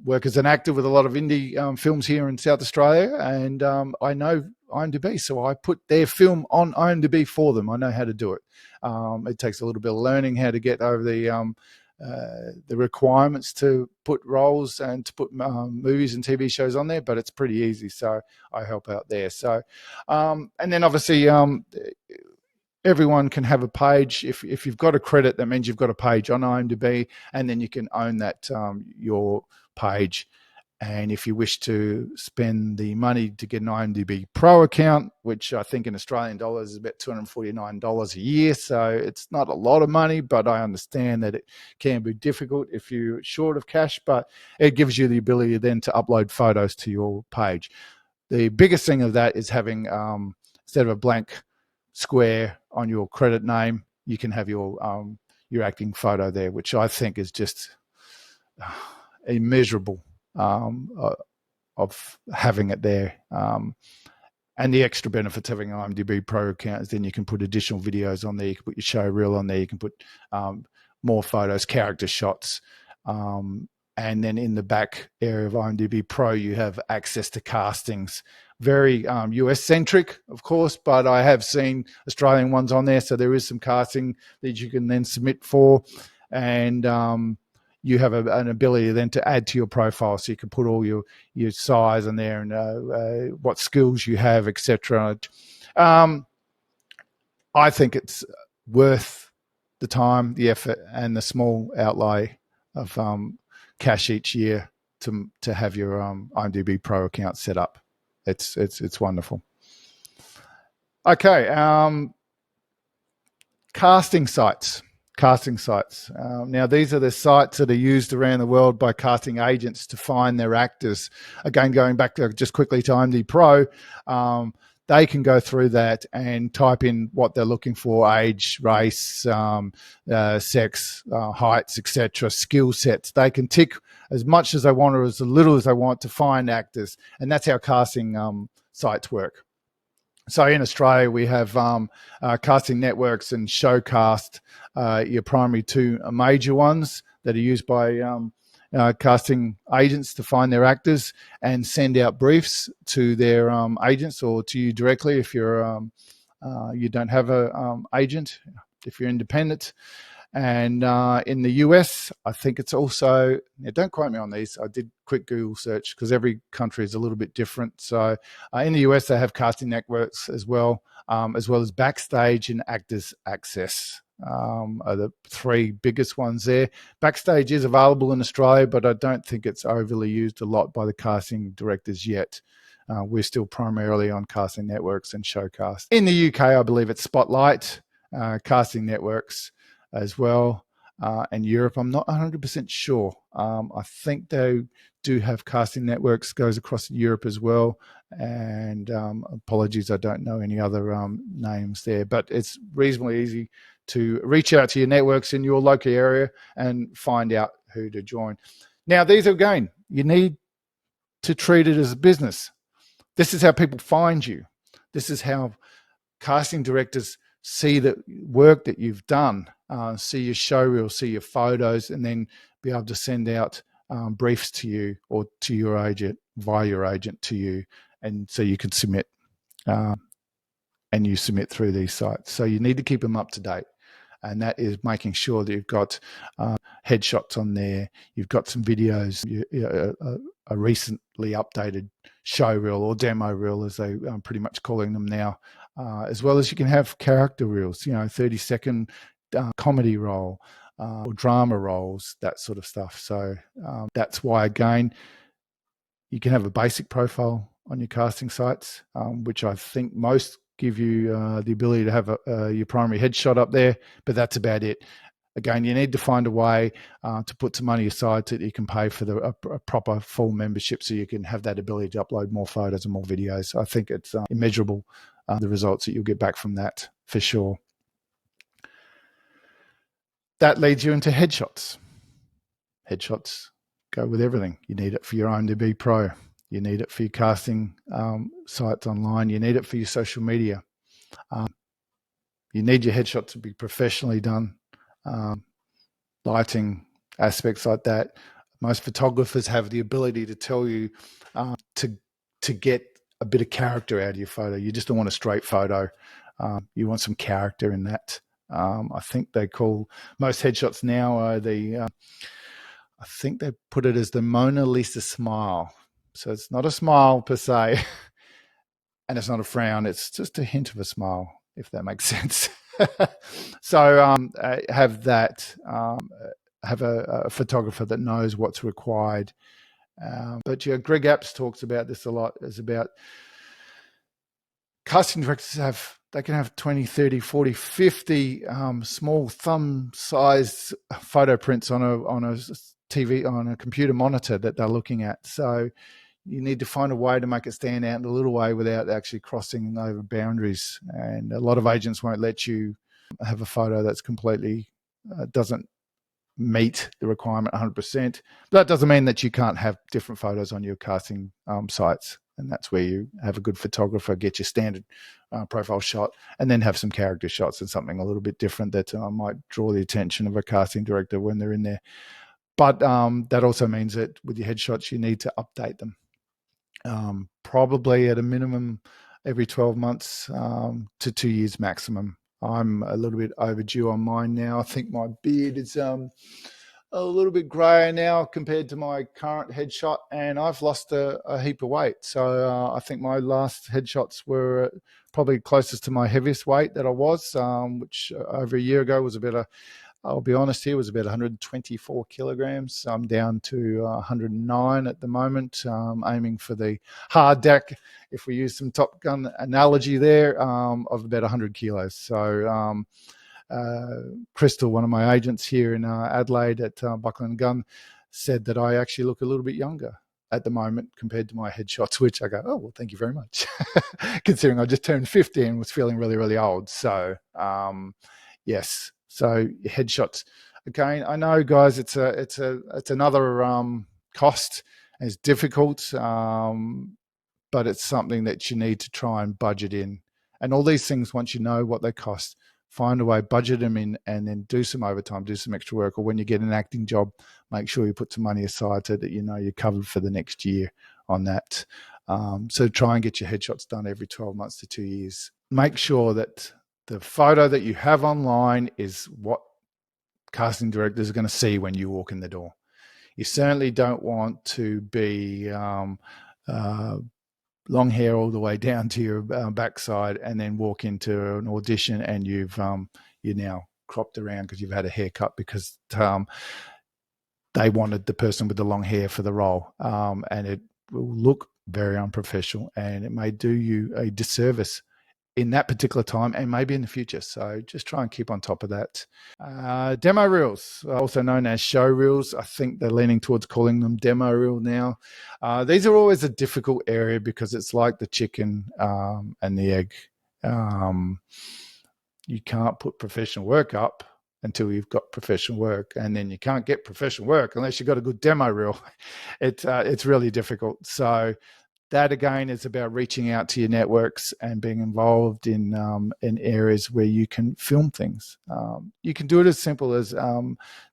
work as an actor with a lot of indie films here in South Australia, and I know IMDb, so I put their film on IMDb for them. I know how to do it. It takes a little bit of learning how to get over the requirements to put roles and to put movies and TV shows on there, but it's pretty easy. So I help out there. So, and then obviously everyone can have a page. If you've got a credit, that means you've got a page on IMDb, and then you can own that, your page. And if you wish to spend the money to get an IMDb Pro account, which I think in Australian dollars is about $249 a year, so it's not a lot of money, but I understand that it can be difficult if you're short of cash, but it gives you the ability then to upload photos to your page. The biggest thing of that is having, instead of a blank square on your credit name, you can have your acting photo there, which I think is just immeasurable of having it there. And the extra benefits of having an IMDb Pro account is then you can put additional videos on there. You can put your show reel on there. You can put more photos, character shots. And then in the back area of IMDb Pro, you have access to castings. Very US-centric, of course, but I have seen Australian ones on there. So there is some casting that you can then submit for. And you have an ability then to add to your profile, so you can put all your size in there and what skills you have, etc. I think it's worth the time, the effort, and the small outlay of cash each year to have your IMDb Pro account set up. It's wonderful. Okay, casting sites. Now, these are the sites that are used around the world by casting agents to find their actors. Again, going back to just quickly to IMDb Pro, they can go through that and type in what they're looking for: age, race, sex, heights, etc., skill sets. They can tick as much as they want or as little as they want to find actors, and that's how casting sites work. So in Australia, we have casting networks and Showcast, your primary two major ones that are used by casting agents to find their actors and send out briefs to their agents or to you directly if you're you don't have a agent, if you're independent. And in the US, I think it's also, don't quote me on these, I did quick Google search because every country is a little bit different. So in the US, they have casting networks as well as Backstage and Actors Access are the three biggest ones there. Backstage is available in Australia, but I don't think it's overly used a lot by the casting directors yet. We're still primarily on casting networks and Showcast. In the UK, I believe it's Spotlight, casting networks as well, and Europe, I'm not 100% sure. I think they do have casting networks, goes across Europe as well. And apologies, I don't know any other names there, but it's reasonably easy to reach out to your networks in your local area and find out who to join. Now, these again, you need to treat it as a business. This is how people find you. This is how casting directors see the work that you've done, see your show reel, see your photos, and then be able to send out briefs to you or to your agent, via your agent to you, and so you can submit, and you submit through these sites. So you need to keep them up to date, and that is making sure that you've got headshots on there, you've got some videos, a recently updated show reel or demo reel, as they pretty much calling them now. As well as you can have character reels, 30-second comedy role or drama roles, that sort of stuff. So that's why, again, you can have a basic profile on your casting sites, which I think most give you the ability to have your primary headshot up there, but that's about it. Again, you need to find a way to put some money aside so that you can pay for a proper full membership so you can have that ability to upload more photos and more videos. I think it's immeasurable, the results that you'll get back from that, for sure. That leads you into headshots. Headshots go with everything. You need it for your IMDb Pro. You need it for your casting sites online. You need it for your social media. You need your headshot to be professionally done. Lighting, aspects like that. Most photographers have the ability to tell you to get a bit of character out of your photo. You just don't want a straight photo. You want some character in that. I think they call most headshots now are I think they put it as the Mona Lisa smile. So it's not a smile per se, and it's not a frown. It's just a hint of a smile, if that makes sense. So have that. Have a photographer that knows what's required. But Greg Apps talks about this a lot. Is about casting directors they can have 20, 30, 40, 50 small thumb-sized photo prints on a TV, on a computer monitor that they're looking at. So you need to find a way to make it stand out in a little way without actually crossing over boundaries. And a lot of agents won't let you have a photo that's completely doesn't meet the requirement 100%. But that doesn't mean that you can't have different photos on your casting sites. And that's where you have a good photographer, get your standard profile shot, and then have some character shots and something a little bit different that might draw the attention of a casting director when they're in there. But that also means that with your headshots, you need to update them. Probably at a minimum every 12 months to 2 years maximum. I'm a little bit overdue on mine now. I think my beard is a little bit grayer now compared to my current headshot, and I've lost a heap of weight. So I think my last headshots were probably closest to my heaviest weight that I was, which over a year ago was I'll be honest here, was about 124 kilograms. I'm down to 109 at the moment, aiming for the hard deck, if we use some Top Gun analogy there, of about 100 kilos. So Crystal, one of my agents here in Adelaide at Buckland Gun, said that I actually look a little bit younger at the moment compared to my headshots, which I go, oh, well, thank you very much, considering I just turned 50 and was feeling really, really old. So, yes. So headshots, again, I know, guys, it's another cost. It's difficult, but it's something that you need to try and budget in. And all these things, once you know what they cost, find a way, budget them in, and then do some overtime, do some extra work. Or when you get an acting job, make sure you put some money aside so that you know you're covered for the next year on that. So try and get your headshots done every 12 months to 2 years. Make sure that the photo that you have online is what casting directors are going to see when you walk in the door. You certainly don't want to be long hair all the way down to your backside and then walk into an audition and you're now cropped around because you've had a haircut because they wanted the person with the long hair for the role, and it will look very unprofessional and it may do you a disservice in that particular time and maybe in the future. So just try and keep on top of that. Demo reels, also known as show reels. I think they're leaning towards calling them demo reel now. These are always a difficult area because it's like the chicken and the egg. You can't put professional work up until you've got professional work, and then you can't get professional work unless you've got a good demo reel. It's really difficult. So that again is about reaching out to your networks and being involved in areas where you can film things. You can do it as simple as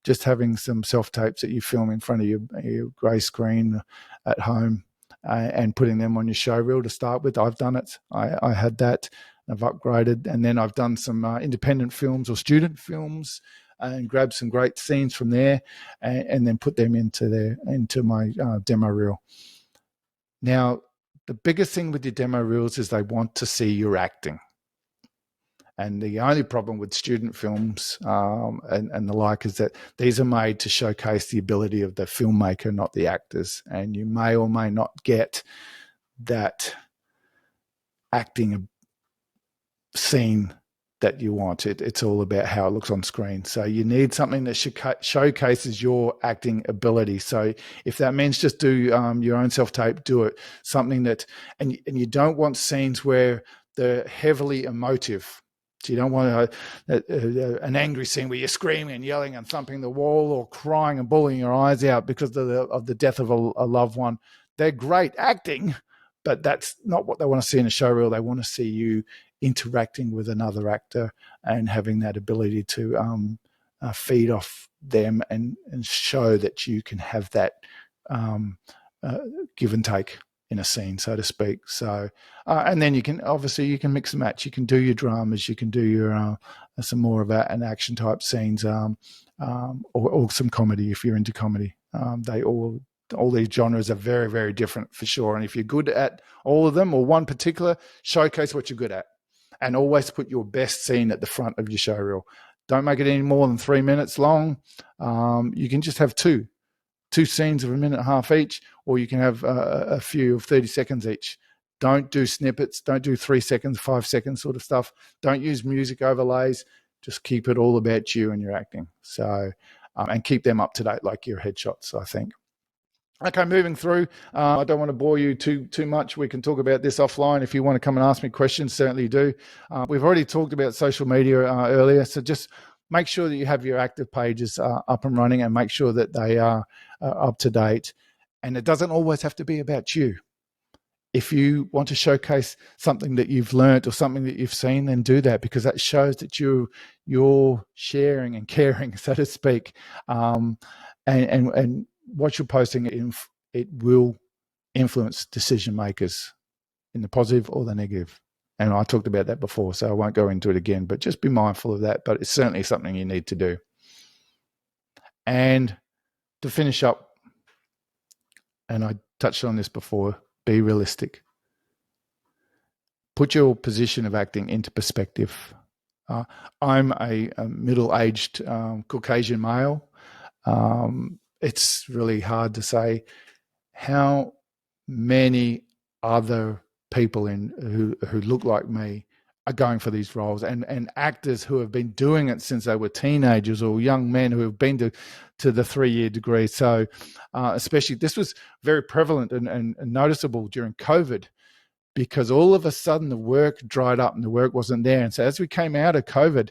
just having some self-tapes that you film in front of your grey screen at home and putting them on your show reel to start with. I've done it. I had that. I've upgraded, and then I've done some independent films or student films and grabbed some great scenes from there and then put them into my demo reel. Now, the biggest thing with your demo reels is they want to see your acting. And the only problem with student films and the like is that these are made to showcase the ability of the filmmaker, not the actors. And you may or may not get that acting scene that you want. It's all about how it looks on screen. So you need something that showcases your acting ability. So if that means just do your own self-tape, do it. Something that, and you don't want scenes where they're heavily emotive. So you don't want an angry scene where you're screaming and yelling and thumping the wall or crying and bawling your eyes out because of the death of a loved one. They're great acting, but that's not what they want to see in a show reel. They want to see you interacting with another actor and having that ability to feed off them and show that you can have that give and take in a scene, so to speak. So, and then you can mix and match. You can do your dramas, you can do your some more of an action type scenes, or some comedy if you're into comedy. All these genres are very, very different for sure. And if you're good at all of them or one particular, showcase what you're good at. And always put your best scene at the front of your show reel. Don't make it any more than 3 minutes long. You can just have two scenes of a minute and a half each, or you can have a few of 30 seconds each. Don't do snippets. Don't do 3 seconds, 5 seconds sort of stuff. Don't use music overlays. Just keep it all about you and your acting. So, and keep them up to date like your headshots, I think. Okay, moving through. I don't want to bore you too much. We can talk about this offline. If you want to come and ask me questions, certainly do. We've already talked about social media earlier, so just make sure that you have your active pages up and running and make sure that they are up to date. And it doesn't always have to be about you. If you want to showcase something that you've learned or something that you've seen, then do that, because that shows that you're sharing and caring, so to speak. And what you're posting, it will influence decision makers in the positive or the negative. And I talked about that before, so I won't go into it again, but just be mindful of that. But it's certainly something you need to do. And to finish up, and I touched on this before, be realistic. Put your position of acting into perspective. I'm a middle-aged Caucasian male. It's really hard to say how many other people who look like me are going for these roles, and actors who have been doing it since they were teenagers, or young men who have been to the 3-year degree. So especially this was very prevalent and noticeable during COVID, because all of a sudden the work dried up and the work wasn't there. And so as we came out of COVID,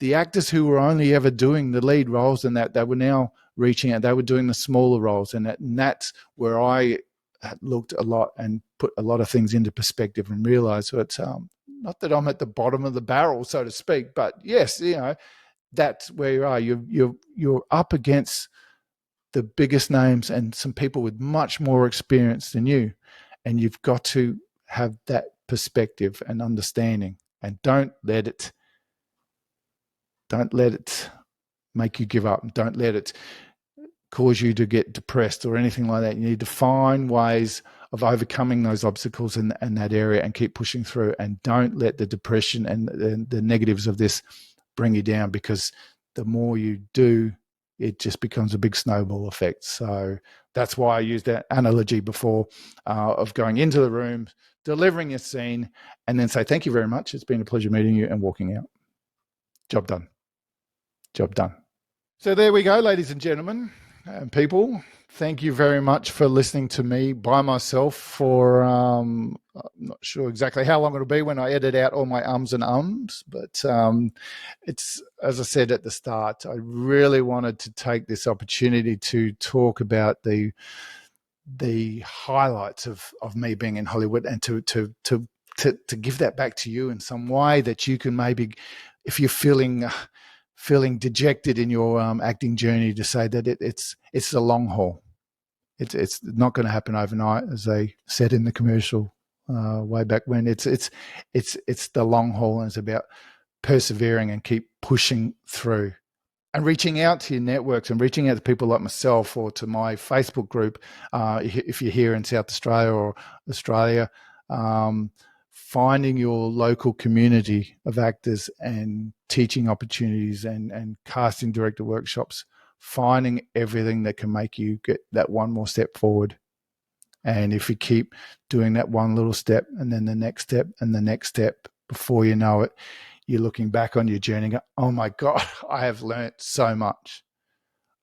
the actors who were only ever doing the lead roles and that, they were now reaching out, they were doing the smaller roles. And that's where I looked a lot and put a lot of things into perspective and realized, so it's not that I'm at the bottom of the barrel, so to speak, but yes, that's where you are. You're up against the biggest names and some people with much more experience than you. And you've got to have that perspective and understanding, and don't let it make you give up. Don't let it cause you to get depressed or anything like that. You need to find ways of overcoming those obstacles in that area and keep pushing through. And don't let the depression and the negatives of this bring you down, because the more you do, it just becomes a big snowball effect. So that's why I used that analogy before of going into the room, delivering a scene, and then say, thank you very much. It's been a pleasure meeting you, and walking out. Job done. Job done. So there we go, ladies and gentlemen and people. Thank you very much for listening to me by myself for, I'm not sure exactly how long it'll be when I edit out all my ums and ums, but it's, as I said at the start, I really wanted to take this opportunity to talk about the highlights of me being in Hollywood, and to give that back to you in some way, that you can maybe, if you're feeling dejected in your acting journey, to say that it's the long haul. It's not going to happen overnight, as they said in the commercial way back when. It's the long haul, and it's about persevering and keep pushing through, and reaching out to your networks, and reaching out to people like myself, or to my Facebook group if you're here in South Australia or Australia. Finding your local community of actors and teaching opportunities and casting director workshops, finding everything that can make you get that one more step forward. And if you keep doing that one little step, and then the next step and the next step, before you know it, you're looking back on your journey and go, oh my God, I have learned so much.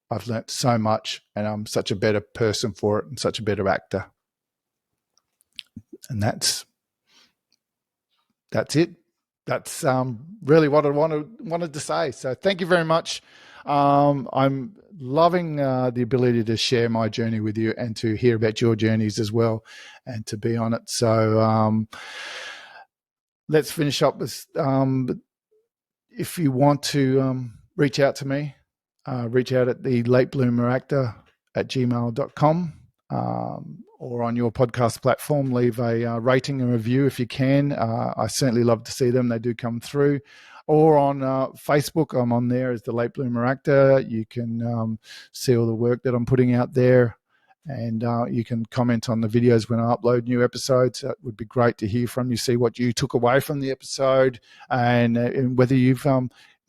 I've learned so much, and I'm such a better person for it, and such a better actor. And that's it. That's really what I wanted to say. So thank you very much. I'm loving the ability to share my journey with you, and to hear about your journeys as well, and to be on it. So let's finish up with, if you want to reach out to me, reach out at the latebloomeractor@gmail.com. Or on your podcast platform, leave a rating and review if you can. I certainly love to see them. They do come through. Or on Facebook, I'm on there as the Late Bloomer Actor. You can see all the work that I'm putting out there, and you can comment on the videos when I upload new episodes. That would be great to hear from you, see what you took away from the episode, and whether you've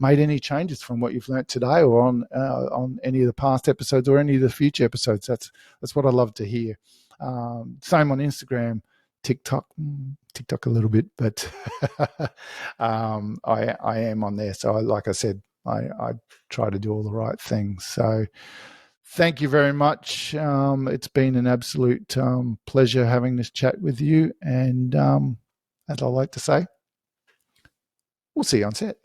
made any changes from what you've learnt today, or on any of the past episodes, or any of the future episodes. That's what I love to hear. Same on Instagram, TikTok a little bit, but I am on there. So like I said, I try to do all the right things. So thank you very much. It's been an absolute pleasure having this chat with you. And as I like to say, we'll see you on set.